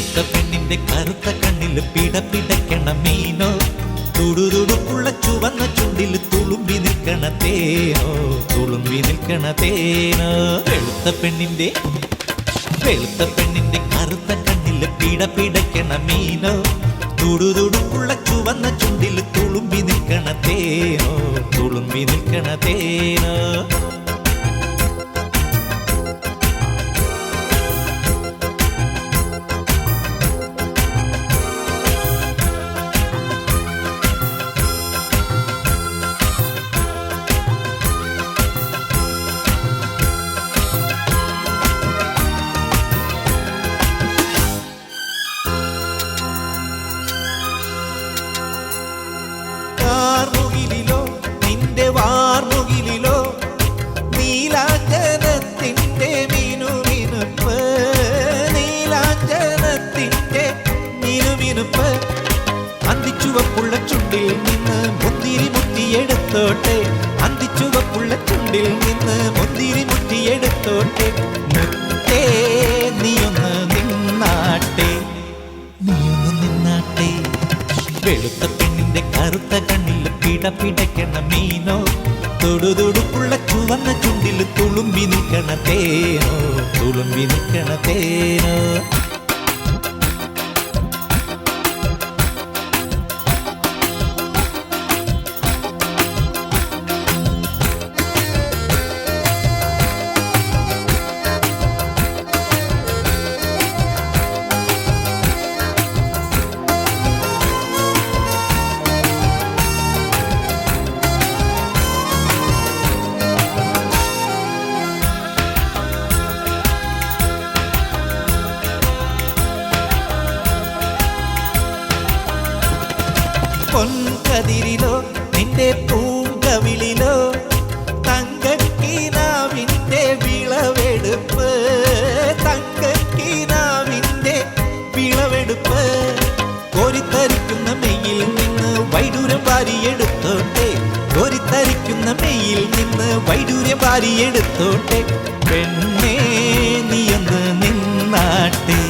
വെളുത്ത പെണ്ണിന്റെ കറുത്ത കണ്ണില് പിടപിടക്കണ മീനോ, തുടുതുടുപ്പുള്ള ചുവന്ന ചുണ്ടിൽ തുളുമ്പി നിൽക്കണ തേനോ, തുളുമ്പി നിൽക്കണ തേനോ. വെളുത്ത പെണ്ണിന്റെ കറുത്ത കണ്ണില് പിടപിടക്കണ മീനോ, തുടുതുടുപ്പുള്ള ചുവന്ന ചുണ്ടിൽ തുളുമ്പി നിൽക്കണ തേനോ, തുളുമ്പി നിൽക്കണ തേനോ. നിന്റെ വാർമുകിലോ നീലാഞ്ചനത്തിന്റെ മിനുമിനുപ്പ്, നീലാഞ്ചനത്തിന്റെ മിനുമിനുപ്പ്. അന്തിച്ചുവപ്പുള്ള ചുണ്ടിൽ നിന്ന് മുന്തിരി മുത്തിയെടുത്തോട്ടെ, അന്തിച്ചുവപ്പുള്ള ചുണ്ടിൽ നിന്ന് മുന്തിരി മുത്തിയെടുത്തോട്ടെ. മുത്തേ നീയൊന്ന് നിന്നാട്ടെ, നീയൊന്ന് നിന്നാട്ടെ. വെളുത്ത പെണ്ണിന്റെ കറുത്ത കണ്ണിൽ പിടപിടക്കണ മീനോ, തൊടുതൊടുപ്പുള്ള ചുവന്ന ചുണ്ടിൽ തുളുമ്പി നിൽക്കണ തേനോ, തുളുമ്പി നിൽക്കണ തേനോ. പൊൻകതിരിലോ നിന്റെ പൂങ്കവിളിലോ തങ്കക്കിനാവിന്റെ വിളവെടുപ്പ്, തങ്കക്കിനാവിന്റെ വിളവെടുപ്പ്. കോരിത്തരിക്കുന്ന മെയ്യിൽ നിന്ന് വൈഡൂര്യം വാരിയെടുത്തോട്ടെ, കോരിത്തരിക്കുന്ന മെയ്യിൽ നിന്ന് വൈഡൂര്യം വാരിയെടുത്തോട്ടെ. പെണ്ണേ നീയൊന്ന് നിന്നാട്ടെ,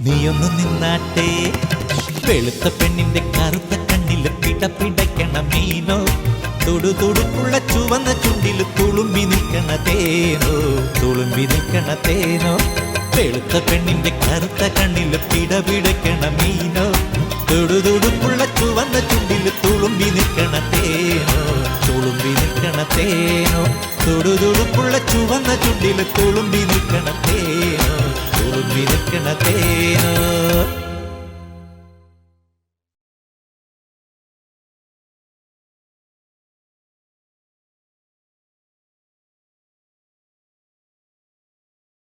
നീയൊന്ന് നിന്നാട്ടെ. വെളുത്ത പെണ്ണിന്റെ കറുത്ത കണ്ണില് പിടപിടക്കണ മീനോ, തുടുതുടുപ്പുള്ള ചുവന്ന ചുണ്ടിൽ തുളുമ്പി നിൽക്കണ തേനോ, തുളുമ്പി നിൽക്കണ തേനോ. വെളുത്ത പെണ്ണിന്റെ കറുത്ത കണ്ണില് പിടപിടക്കണ മീനോ, തുടുതുടുപ്പുള്ള ചുവന്ന ചുണ്ടിൽ തുളുമ്പി നിൽക്കണ തേനോ, തുളുമ്പി നിൽക്കണ തേനോ. തുടുതുടുപ്പുള്ള ചുവന്ന ചുണ്ടിൽ തുളുമ്പി നിൽക്കണ തേനോ, തുളുമ്പി നിൽക്കണ തേനോ.